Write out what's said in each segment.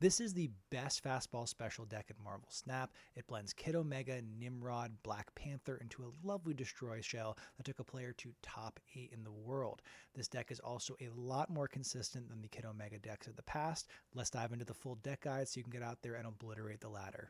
This is the best Fastball Special deck in Marvel Snap. It blends Kid Omega, Nimrod, Black Panther into a lovely Destroy shell that took a player to top 8 in the world. This deck is also a lot more consistent than the Kid Omega decks of the past. Let's dive into the full deck guide so you can get out there and obliterate the ladder.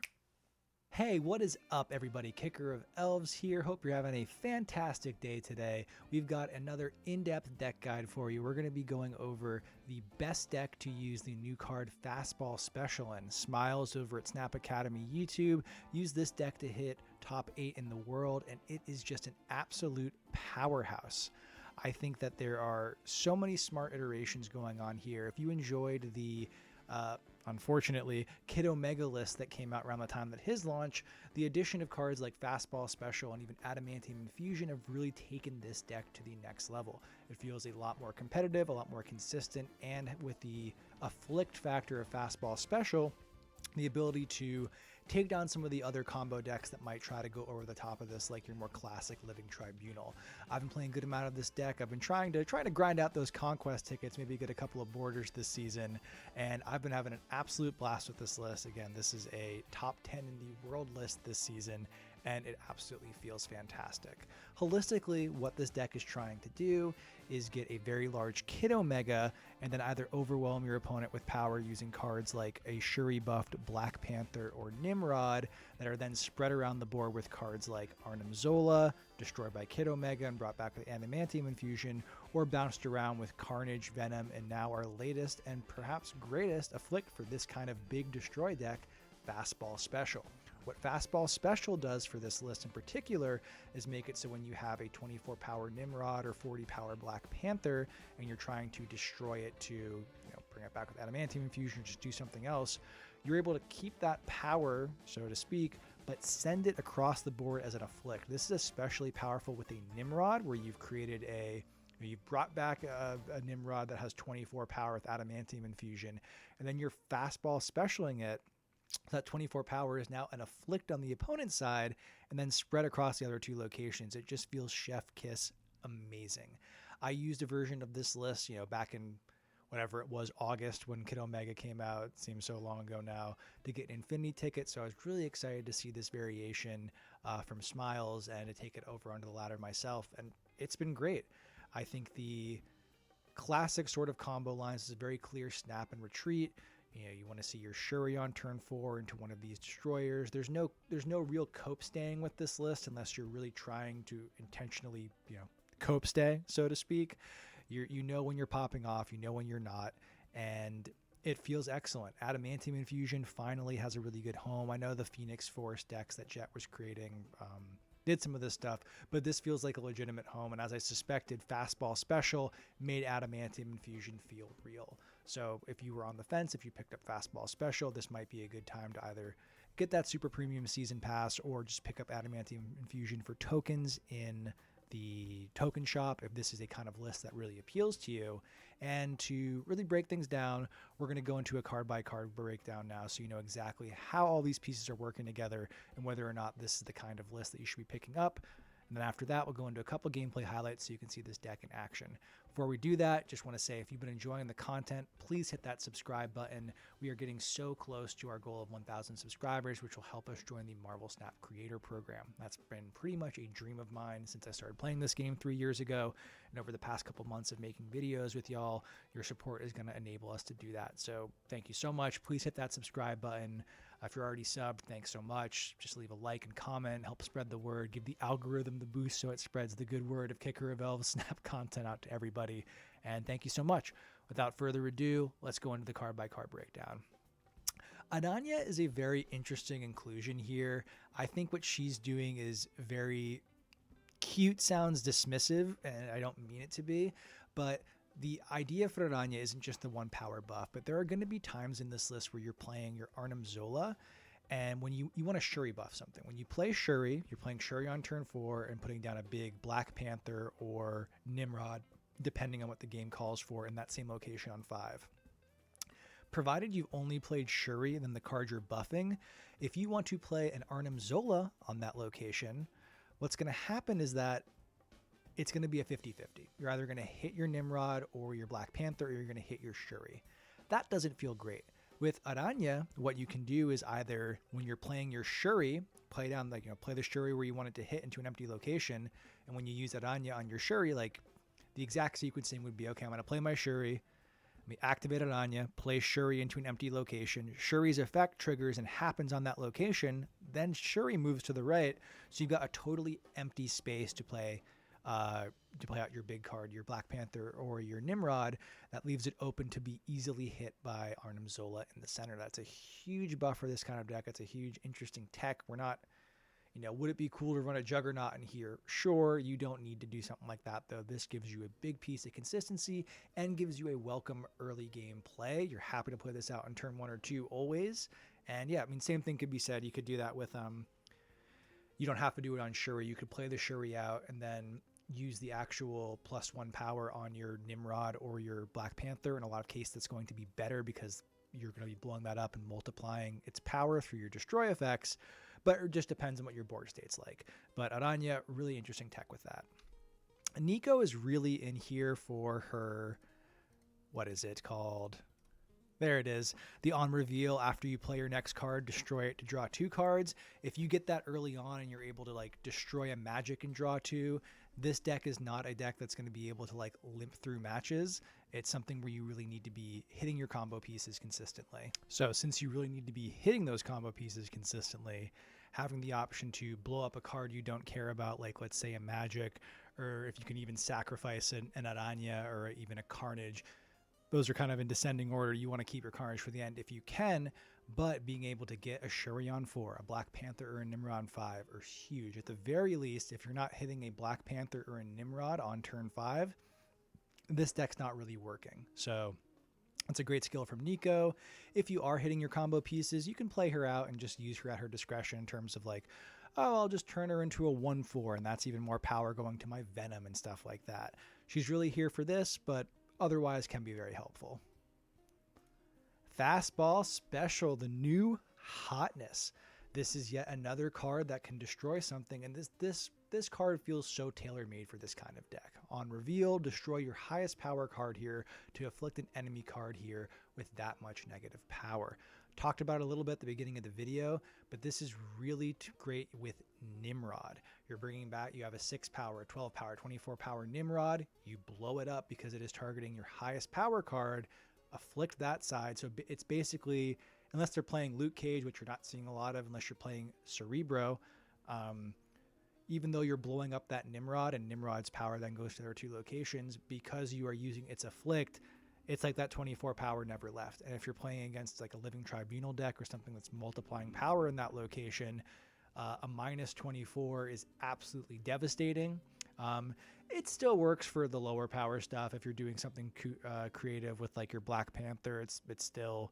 Hey, what is up, everybody? Kicker of Elves here. Hope you're having a fantastic day today. We've got another in-depth deck guide for you. We're going to be going over the best deck to use the new card Fastball Special in. Smlz over at Snap Academy YouTube use this deck to hit top 8 in the world, and it is just an absolute powerhouse. I think that there are so many smart iterations going on here. If you enjoyed the unfortunately, Kid Omega list that came out around the time that his launch, the addition of cards like Fastball Special and even Adamantium Infusion have really taken this deck to the next level. It feels a lot more competitive, a lot more consistent, and with the afflict factor of Fastball Special, the ability to take down some of the other combo decks that might try to go over the top of this, like your more classic Living Tribunal. I've been playing a good amount of this deck. I've been trying to grind out those conquest tickets, maybe get a couple of borders this season, and I've been having an absolute blast with this list. Again, this is a top 10 in the world list this season, and it absolutely feels fantastic. Holistically, what this deck is trying to do is get a very large Kid Omega and then either overwhelm your opponent with power using cards like a Shuri buffed Black Panther or Nimrod that are then spread around the board with cards like Arnim Zola, destroyed by Kid Omega and brought back with Adamantium Infusion, or bounced around with Carnage, Venom, and now our latest and perhaps greatest afflict for this kind of big destroy deck, Fastball Special. What Fastball Special does for this list in particular is make it so when you have a 24 power Nimrod or 40 power Black Panther and you're trying to destroy it to bring it back with Adamantium Infusion or just do something else, you're able to keep that power, so to speak, but send it across the board as an afflict. This is especially powerful with a Nimrod where you've created you've brought back a Nimrod that has 24 power with Adamantium Infusion, and then you're Fastball Specialing it. That 24 power is now an afflict on the opponent's side and then spread across the other two locations. It just feels chef kiss amazing. I used a version of this list, back in whatever it was, August, when Kid Omega came out. It seems so long ago now, to get an Infinity ticket. So I was really excited to see this variation from Smlz and to take it over onto the ladder myself. And it's been great. I think the classic sort of combo lines is a very clear snap and retreat. You want to see your Shuri on turn 4 into one of these destroyers. There's no real cope staying with this list unless you're really trying to intentionally, cope stay, so to speak. You know when you're popping off, you know when you're not, and it feels excellent. Adamantium Infusion finally has a really good home. I know the Phoenix Force decks that Jet was creating did some of this stuff, but this feels like a legitimate home, and as I suspected, Fastball Special made Adamantium Infusion feel real. So if you were on the fence, if you picked up Fastball Special, this might be a good time to either get that super premium season pass or just pick up Adamantium Infusion for tokens in the token shop if this is a kind of list that really appeals to you. And to really break things down, we're going to go into a card by card breakdown now so you know exactly how all these pieces are working together and whether or not this is the kind of list that you should be picking up. And then after that, we'll go into a couple gameplay highlights so you can see this deck in action. Before we do that, just want to say if you've been enjoying the content, please hit that subscribe button. We are getting so close to our goal of 1,000 subscribers, which will help us join the Marvel Snap Creator Program. That's been pretty much a dream of mine since I started playing this game 3 years ago. And over the past couple months of making videos with y'all, your support is going to enable us to do that. So thank you so much. Please hit that subscribe button. If you're already subbed, thanks so much. Just leave a like and comment, help spread the word, give the algorithm the boost so it spreads the good word of Kicker of Elves Snap content out to everybody. And thank you so much. Without further ado, let's go into the card by card breakdown. Adanya is a very interesting inclusion here. I think what she's doing is very cute, sounds dismissive, and I don't mean it to be, but the idea for Aranya isn't just the one power buff, but there are going to be times in this list where you're playing your Arnim Zola, and when you want to Shuri buff something. When you play Shuri, you're playing Shuri on turn 4 and putting down a big Black Panther or Nimrod, depending on what the game calls for, in that same location on 5. Provided you've only played Shuri and then the card you're buffing, if you want to play an Arnim Zola on that location, what's going to happen is that it's going to be a 50-50. You're either going to hit your Nimrod or your Black Panther, or you're going to hit your Shuri. That doesn't feel great. With Aranya, what you can do is either when you're playing your Shuri, play down play the Shuri where you want it to hit into an empty location, and when you use Aranya on your Shuri, like the exact sequencing would be, okay, I'm going to play my Shuri, let me activate Aranya, play Shuri into an empty location. Shuri's effect triggers and happens on that location. Then Shuri moves to the right, so you've got a totally empty space to play out your big card, your Black Panther or your Nimrod. That leaves it open to be easily hit by Arnim Zola in the center. That's a huge buff for this kind of deck. It's a huge, interesting tech. We're not, would it be cool to run a Juggernaut in here? Sure, you don't need to do something like that, though. This gives you a big piece of consistency and gives you a welcome early game play. You're happy to play this out in turn 1 or 2 always. And yeah, I mean, same thing could be said. You could do that with, you don't have to do it on Shuri. You could play the Shuri out and then use the actual +1 power on your Nimrod or your Black Panther. In a lot of cases, that's going to be better because you're going to be blowing that up and multiplying its power through your destroy effects. But it just depends on what your board state's like. But Aranya, really interesting tech with that. Nico is really in here for her, what is it called? There it is. The on reveal, after you play your next card, destroy it to draw 2 cards. If you get that early on and you're able to destroy a magic and draw 2, this deck is not a deck that's going to be able to limp through matches. It's something where you really need to be hitting your combo pieces consistently. So since you really need to be hitting those combo pieces consistently, having the option to blow up a card you don't care about, like let's say a magic, or if you can even sacrifice an Aranya or even a Carnage, those are kind of in descending order. You want to keep your Carnage for the end if you can, but being able to get a Shuri on 4, a Black Panther or a Nimrod on 5 are huge. At the very least, if you're not hitting a Black Panther or a Nimrod on turn 5, this deck's not really working. So that's a great skill from Nico. If you are hitting your combo pieces, you can play her out and just use her at her discretion in terms of I'll just turn her into a 1/4, and that's even more power going to my Venom and stuff like that. She's really here for this, but otherwise can be very helpful. Fastball Special, the new hotness. This is yet another card that can destroy something, and this card feels so tailor-made for this kind of deck. On reveal, destroy your highest power card here to afflict an enemy card here with that much negative power. Talked about it a little bit at the beginning of the video, but this is really great with Nimrod. You're bringing back, you have a 6 power, 12 power, 24 power Nimrod. You blow it up because it is targeting your highest power card, afflict that side. So it's basically, unless they're playing Luke Cage, which you're not seeing a lot of, unless you're playing Cerebro, even though you're blowing up that Nimrod and Nimrod's power then goes to their 2 locations, because you are using its afflict, it's like that 24 power never left. And if you're playing against a Living Tribunal deck or something that's multiplying power in that location, a -24 is absolutely devastating. It still works for the lower power stuff. If you're doing something creative with your Black Panther, it still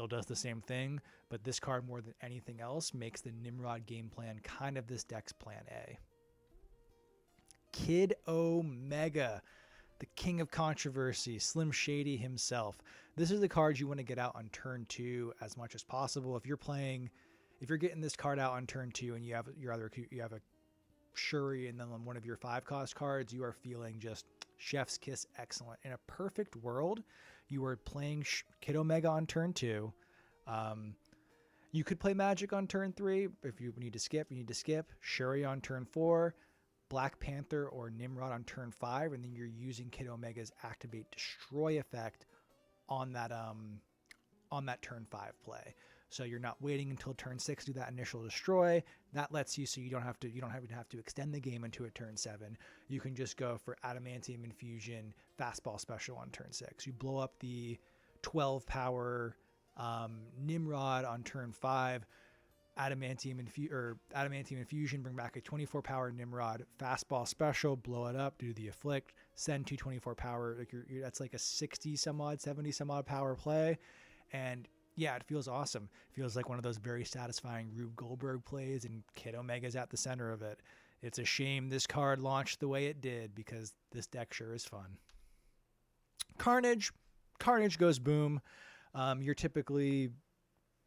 does the same thing. But this card, more than anything else, makes the Nimrod game plan kind of this deck's plan A. Kid Omega, the king of controversy, Slim Shady himself. This is the card you want to get out on turn 2 as much as possible. If you're getting this card out on turn 2 and you have a Shuri and then on one of your 5-cost cards, you are feeling just chef's kiss excellent. In a perfect world, you are playing Kid Omega on turn 2. You could play Magic on turn 3. If you need to skip, you need to skip. Shuri on turn 4. Black Panther or Nimrod on turn 5, and then you're using Kid Omega's Activate Destroy effect on that turn 5 play. So you're not waiting until turn 6 to do that initial destroy. That lets you, so you don't even have to extend the game into a turn 7. You can just go for Adamantium Infusion, Fastball Special on turn 6. You blow up the 12 power Nimrod on turn 5. Adamantium Infusion, bring back a 24 power Nimrod, Fastball Special, blow it up, do the afflict, send 224 power. That's like a 60 some odd, 70 some odd power play. And yeah, it feels awesome. It feels like one of those very satisfying Rube Goldberg plays, and Kid Omega's at the center of it. It's a shame this card launched the way it did, because this deck sure is fun. Carnage goes boom. You're typically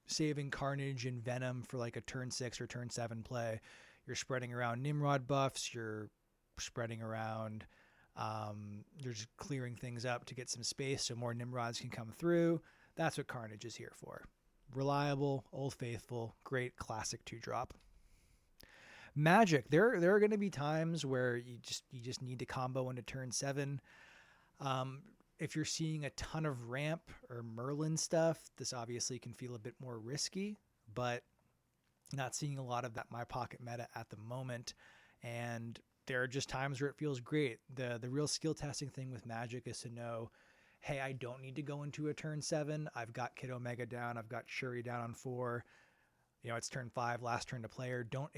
saving Carnage and Venom for a turn 6 or turn 7 play. You're spreading around Nimrod buffs. You're spreading around, you're just clearing things up to get some space so more Nimrods can come through. That's what Carnage is here for. Reliable, old faithful, great classic 2-drop. Magic. There are going to be times where you just need to combo into turn 7. If you're seeing a ton of ramp or Merlin stuff, this obviously can feel a bit more risky, but not seeing a lot of that My Pocket meta at the moment. And there are just times where it feels great. The real skill testing thing with Magic is to know, hey, I don't need to go into a turn 7. I've got Kid Omega down. I've got Shuri down on 4. It's turn 5, last turn to player. Don't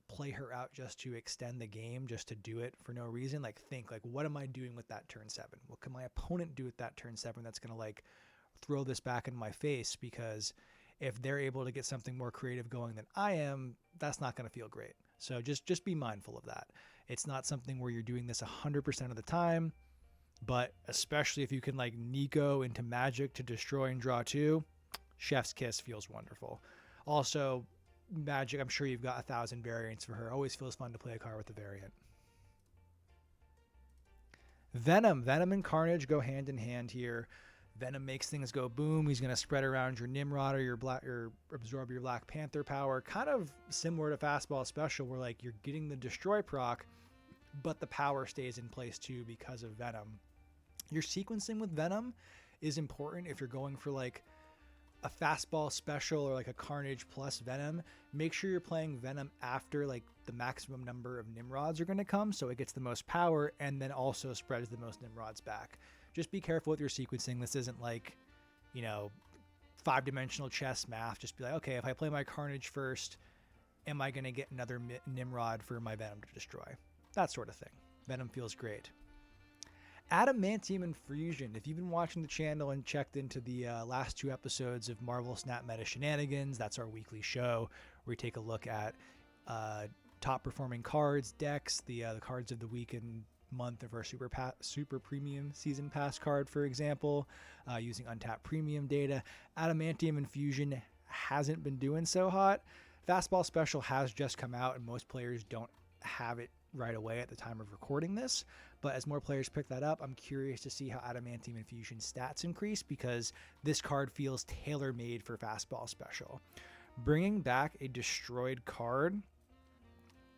play her out just to extend the game, just to do it for no reason. Think, what am I doing with that turn 7? What can my opponent do with that turn 7 that's going to, throw this back in my face? Because if they're able to get something more creative going than I am, that's not going to feel great. So just be mindful of that. It's not something where you're doing this 100% of the time, but especially if you can, Nico into Magic to destroy and draw 2, chef's kiss, feels wonderful. Also, Magic, I'm sure you've got 1,000 variants for her. Always feels fun to play a card with a variant. Venom. Venom and Carnage go hand in hand here. Venom makes things go boom. He's going to spread around your Nimrod or absorb your Black Panther power. Kind of similar to Fastball Special, where you're getting the destroy proc, but the power stays in place too because of Venom. Your sequencing with Venom is important if you're going for a Fastball Special or a Carnage plus Venom. Make sure you're playing Venom after the maximum number of Nimrods are going to come, so it gets the most power and then also spreads the most Nimrods back. Just be careful with your sequencing. This isn't 5-dimensional chess math. Just be okay, if I play my Carnage first, am I going to get another Nimrod for my Venom to destroy? That sort of thing. Venom feels great. Adamantium Infusion. If you've been watching the channel and checked into the last 2 episodes of Marvel Snap Meta Shenanigans, that's our weekly show where we take a look at top performing cards, decks, the cards of the week and month of our super premium season pass card, for example, using untapped premium data. Adamantium Infusion hasn't been doing so hot. Fastball Special has just come out and most players don't have it right away at the time of recording this, but as more players pick that up, I'm curious to see how Adamantium Infusion stats increase, because this card feels tailor-made for Fastball Special. Bringing back a destroyed card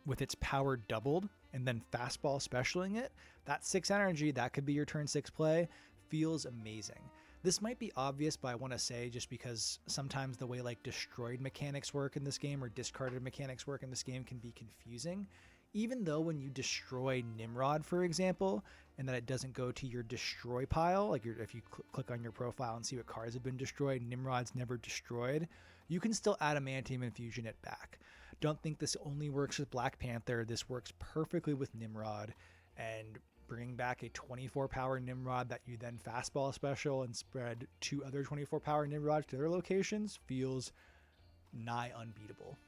with its power doubled and then Fastball Specialing it, that 6 energy, that could be your turn 6 play, feels amazing. This might be obvious, but I want to say, just because sometimes the way destroyed mechanics work in this game or discarded mechanics work in this game can be confusing. Even though when you destroy Nimrod, for example, and that it doesn't go to your destroy pile, if you click on your profile and see what cards have been destroyed, Nimrod's never destroyed, you can still Adamantium Infusion it back. Don't think this only works with Black Panther. This works perfectly with Nimrod, and bringing back a 24 power Nimrod that you then Fastball Special and spread 2 other 24 power Nimrods to their locations feels nigh unbeatable.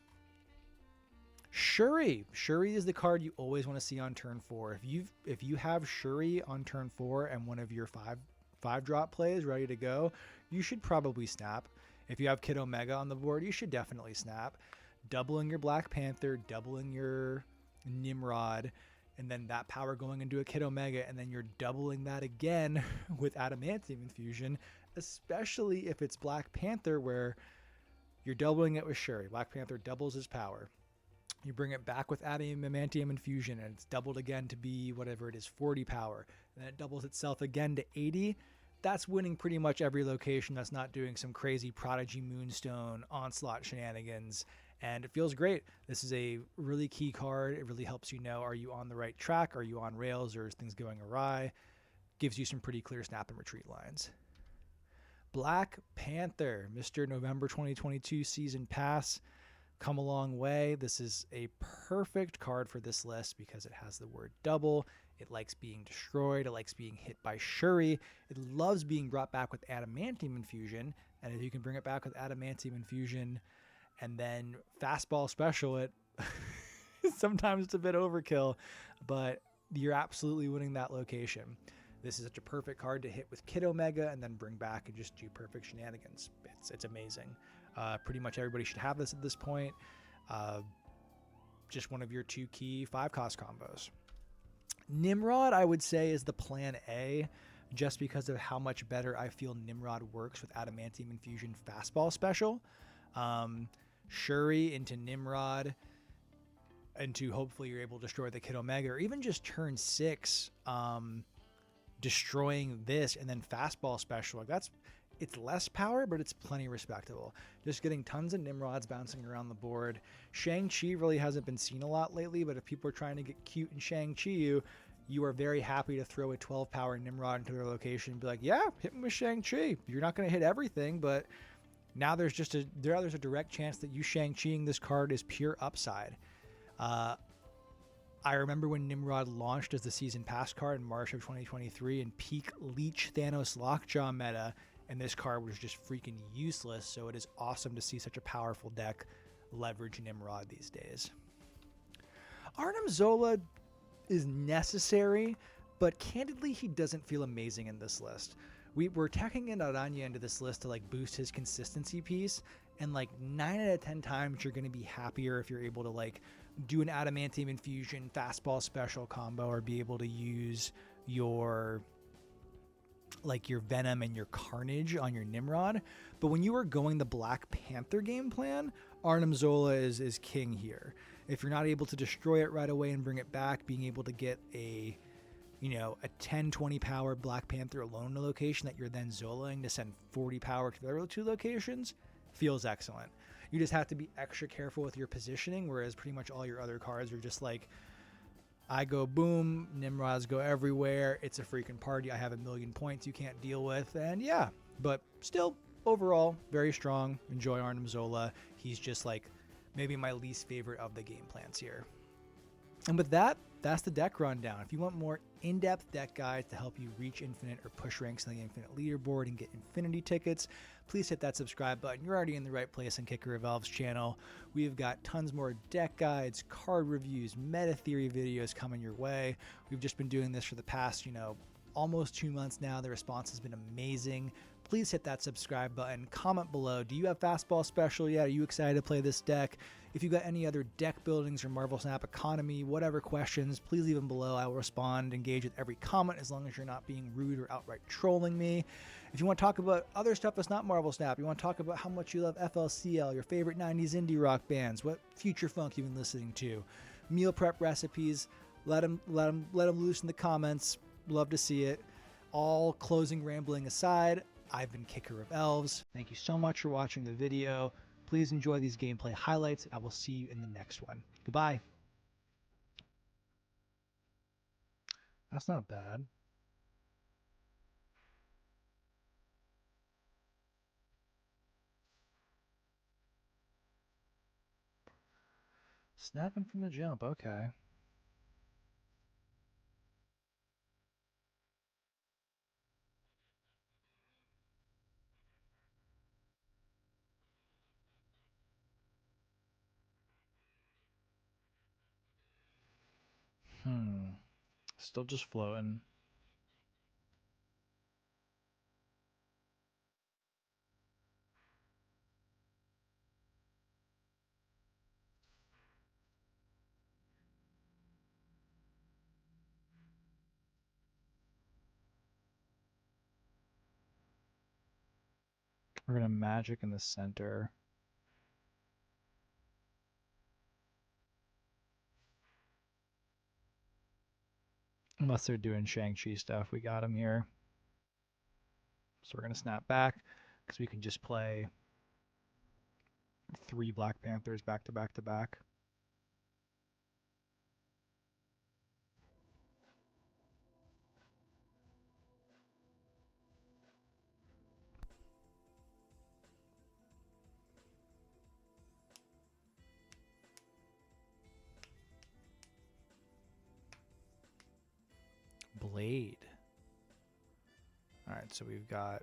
Shuri. Shuri is the card you always want to see on turn 4. If you have Shuri on turn 4 and one of your 5-drop plays ready to go, you should probably snap. If you have Kid Omega on the board, you should definitely snap. Doubling your Black Panther, doubling your Nimrod, and then that power going into a Kid Omega, and then you're doubling that again with Adamantium Infusion, especially if it's Black Panther, where you're doubling it with Shuri. Black Panther doubles his power. You bring it back with Adamantium Infusion, and it's doubled again to be whatever it is, 40 power. And then it doubles itself again to 80. That's winning pretty much every location that's not doing some crazy Prodigy Moonstone Onslaught shenanigans. And it feels great. This is a really key card. It really helps you know, are you on the right track? Are you on rails, or is things going awry? Gives you some pretty clear snap and retreat lines. Black Panther, Mr. November 2022 Season Pass. Come a long way. This is a perfect card for this list because it has the word double. It likes being destroyed. It likes being hit by Shuri. It loves being brought back with Adamantium Infusion. And if you can bring it back with Adamantium Infusion and then Fastball Special it, sometimes it's a bit overkill, but you're absolutely winning that location. This is such a perfect card to hit with Kid Omega and then bring back and just do perfect shenanigans. It's amazing. Pretty much everybody should have this at this point. Just one of your 2 key 5-cost combos. Nimrod, I would say, is the plan A. just because of how much better I feel Nimrod works with Adamantium Infusion Fastball Special. Shuri into Nimrod, into hopefully you're able to destroy the Kid Omega, or even just turn 6, destroying this and then Fastball Special. Like it's less power, but it's plenty respectable. Just getting tons of Nimrods bouncing around the board. Shang-Chi really hasn't been seen a lot lately, but if people are trying to get cute in Shang-Chi, you are very happy to throw a 12 power Nimrod into their location and be like, yeah, hit me with Shang-Chi. You're not going to hit everything, but now there's a direct chance that you Shang-Chiing this card is pure upside. I remember when Nimrod launched as the Season Pass card in March of 2023 in peak Leech Thanos Lockjaw meta, and this card was just freaking useless, so it is awesome to see such a powerful deck leverage Nimrod these days. Arnim Zola is necessary, but candidly he doesn't feel amazing in this list. We're tacking in Aranya into this list to like boost his consistency piece, and like 9 out of 10 times you're going to be happier if you're able to like do an Adamantium Infusion Fastball Special combo, or be able to use your Venom and your Carnage on your Nimrod. But when you are going the Black Panther game plan, Arnim Zola is king here. If you're not able to destroy it right away and bring it back, being able to get a 10-20 power Black Panther alone in a location that you're then Zolaing to send 40 power to the other 2 locations feels excellent. You just have to be extra careful with your positioning, whereas pretty much all your other cards are just like, I go boom, Nimrods go everywhere, it's a freaking party, I have a million points you can't deal with, and yeah. But still, overall, very strong. Enjoy Arnim Zola. He's just like maybe my least favorite of the game plans here. And with that, that's the deck rundown. If you want more in-depth deck guides to help you reach Infinite or push ranks on the Infinite leaderboard and get Infinity tickets, please hit that subscribe button. You're already in the right place on Kicker of Elves channel. We've got tons more deck guides, card reviews, meta theory videos coming your way. We've just been doing this for the past, almost 2 months now. The response has been amazing. Please hit that subscribe button. Comment below. Do you have Fastball Special yet? Are you excited to play this deck? If you got any other deck buildings or Marvel Snap economy, whatever questions, please leave them below. I will respond, engage with every comment as long as you're not being rude or outright trolling me. If you want to talk about other stuff that's not Marvel Snap, you want to talk about how much you love FLCL, your favorite 90s indie rock bands, what future funk you've been listening to, meal prep recipes, let them loose in the comments. Love to see it. All closing rambling aside, I've been Kicker of Elves. Thank you so much for watching the video. Please enjoy these gameplay highlights. I will see you in the next one. Goodbye. That's not bad. Snapping from the jump, okay. Still just floating. We're gonna magic in the center. Unless they're doing Shang-Chi stuff, we got him here. So we're gonna snap back because we can just play 3 Black Panthers back to back to back. Blade. Alright, so we've got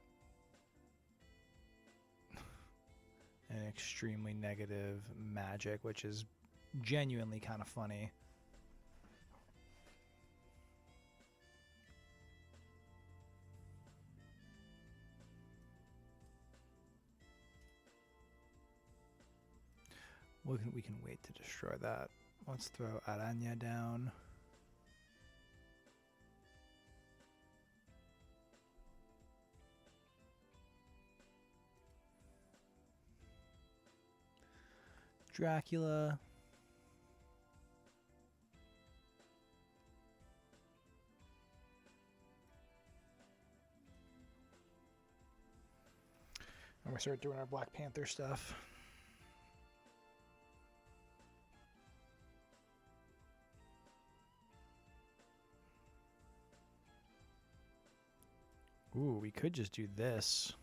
an extremely negative magic, which is genuinely kind of funny. We can wait to destroy that. Let's throw Aranya down. Dracula. And we start doing our Black Panther stuff. Ooh, we could just do this.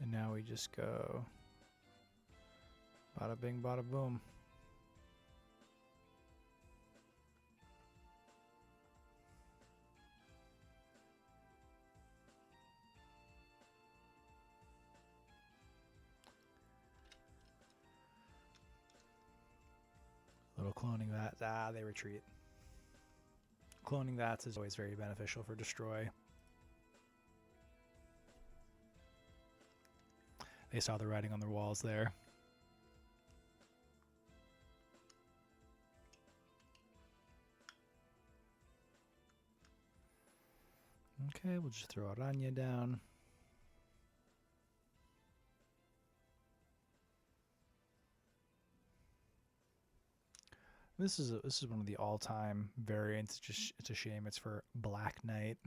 And now we just go bada bing, bada boom. Little cloning that. Ah, they retreat. Cloning that is always very beneficial for destroy. They saw the writing on the walls there. Okay, we'll just throw Aranya down. This is one of the all-time variants. Just it's a shame it's for Black Knight.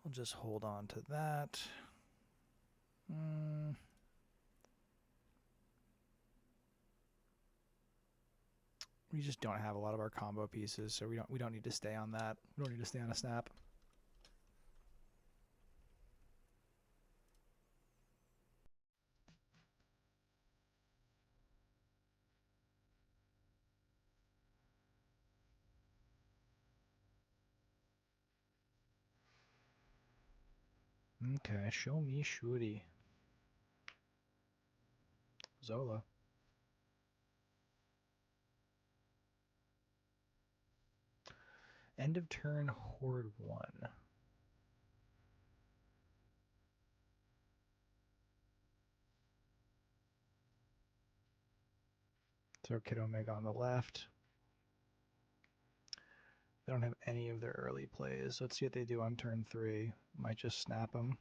I'll just hold on to that. We just don't have a lot of our combo pieces, so we don't need to stay on that. We don't need to stay on a snap. Okay, show me Shuri. Zola. End of turn, Horde 1. Throw Kid Omega on the left. They don't have any of their early plays. Let's see what they do on turn 3. Might just snap them.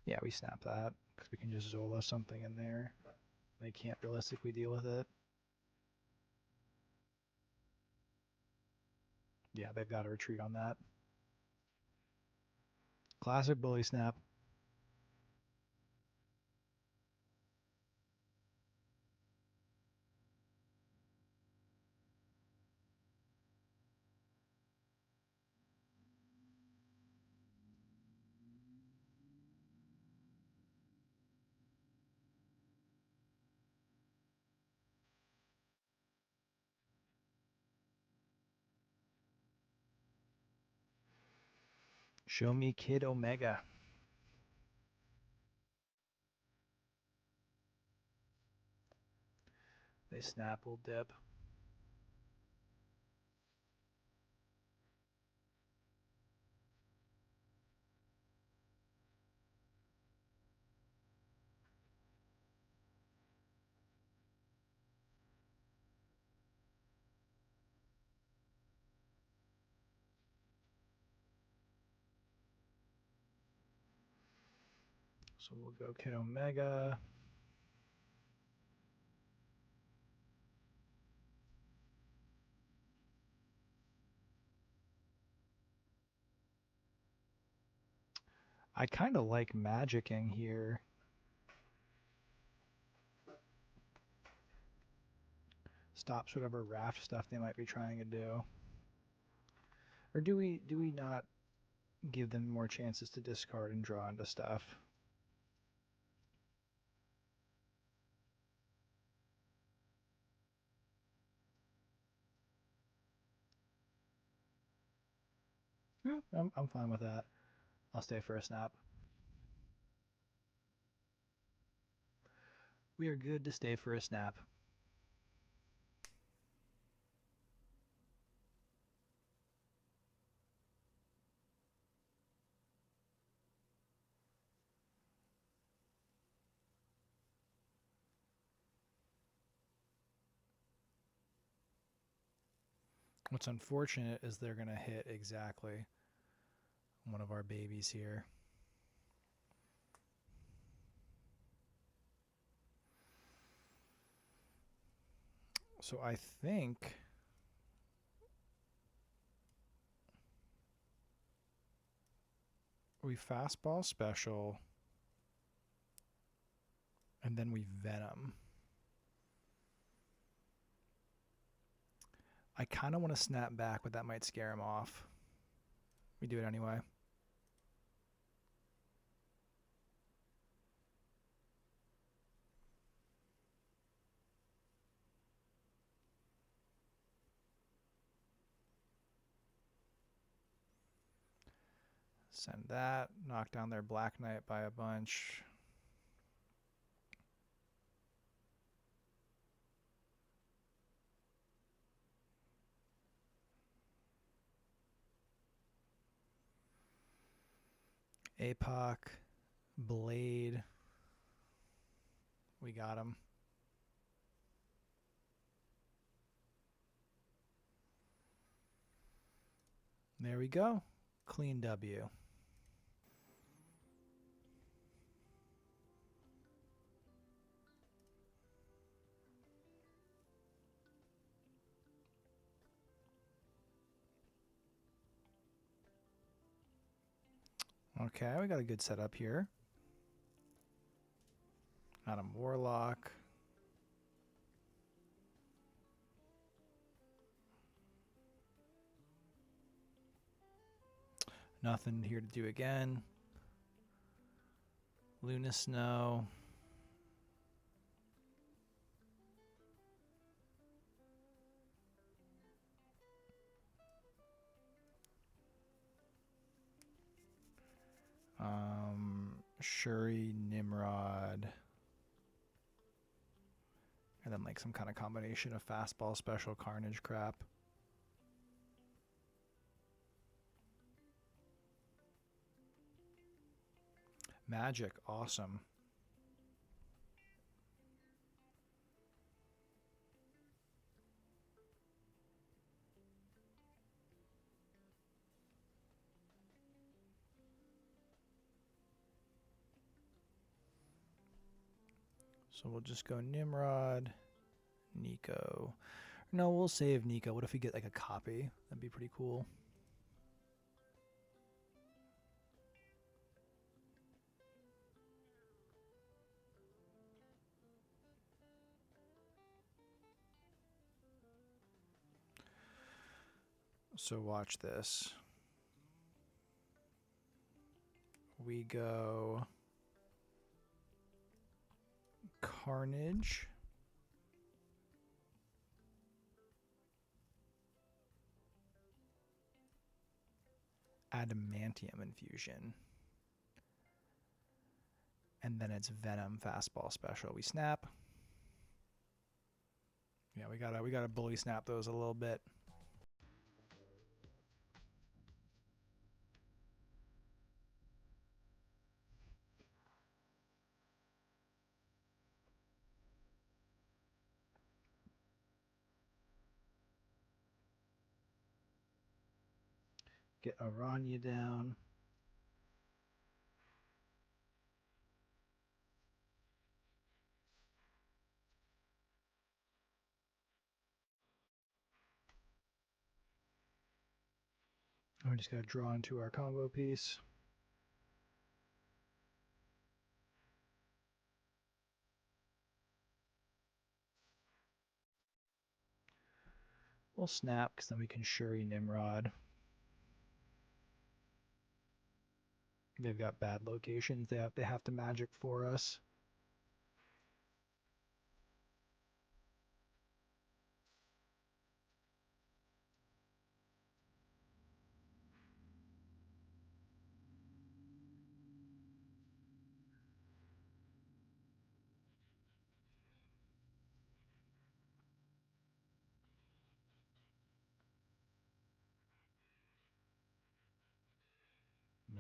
Yeah, we snap that because we can just Zola something in there. They can't realistically deal with it. Yeah, they've got to retreat on that. Classic bully snap. Show me Kid Omega. They snap, will dip. So we'll go Kid Omega. I kind of like magicking here. Stops whatever raft stuff they might be trying to do. Or do we not give them more chances to discard and draw into stuff? Yeah, I'm fine with that. I'll stay for a snap. We are good to stay for a snap. What's unfortunate is they're going to hit exactly one of our babies here. So I think we fastball special and then we venom. I kind of want to snap back, but that might scare him off. We do it anyway. Send that. Knock down their Black Knight by a bunch. APOC. Blade. We got him. There we go. Clean W. Okay, we got a good setup here. Adam Warlock. Nothing here to do again. Luna Snow. Shuri, Nimrod. And then like some kind of combination of fastball special carnage crap. Magic, awesome. So we'll just go Nimrod, Nico. No, we'll save Nico. What if we get like a copy? That'd be pretty cool. So watch this. We go Carnage. Adamantium infusion. And then it's Venom fastball special. We snap. Yeah, we gotta bully snap those a little bit. Get Aranya down. And we just gotta draw into our combo piece. We'll snap because then we can Shuri Nimrod. They've got bad locations. They have to magic for us.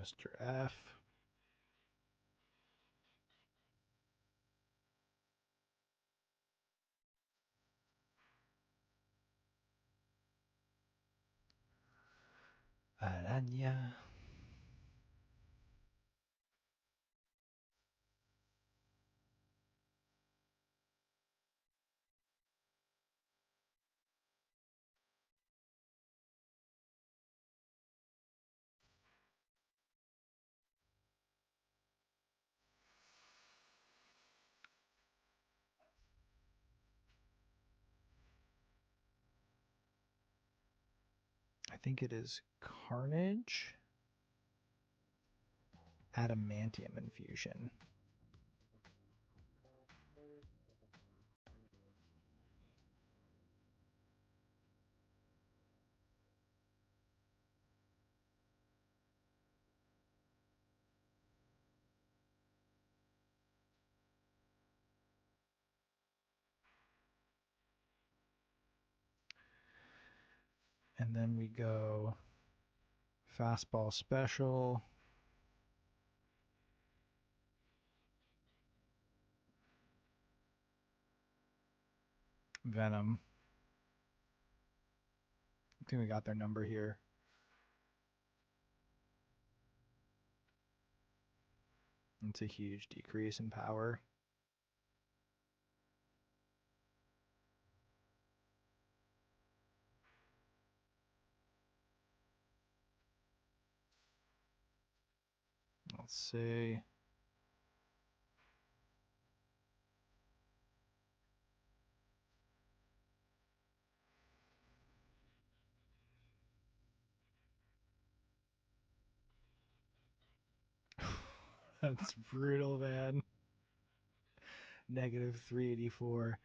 Mr. F. Araña. I think it is Carnage. Adamantium infusion. And then we go Fastball Special. Venom. I think we got their number here. It's a huge decrease in power. Let's see. That's brutal, man. Negative 384.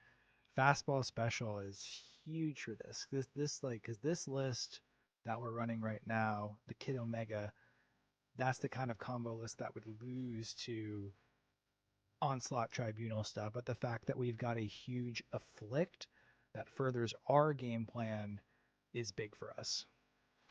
Fastball Special is huge for this. This like because this list that we're running right now, the Kid Omega, that's the kind of combo list that would lose to Onslaught Tribunal stuff. But the fact that we've got a huge Afflict that furthers our game plan is big for us.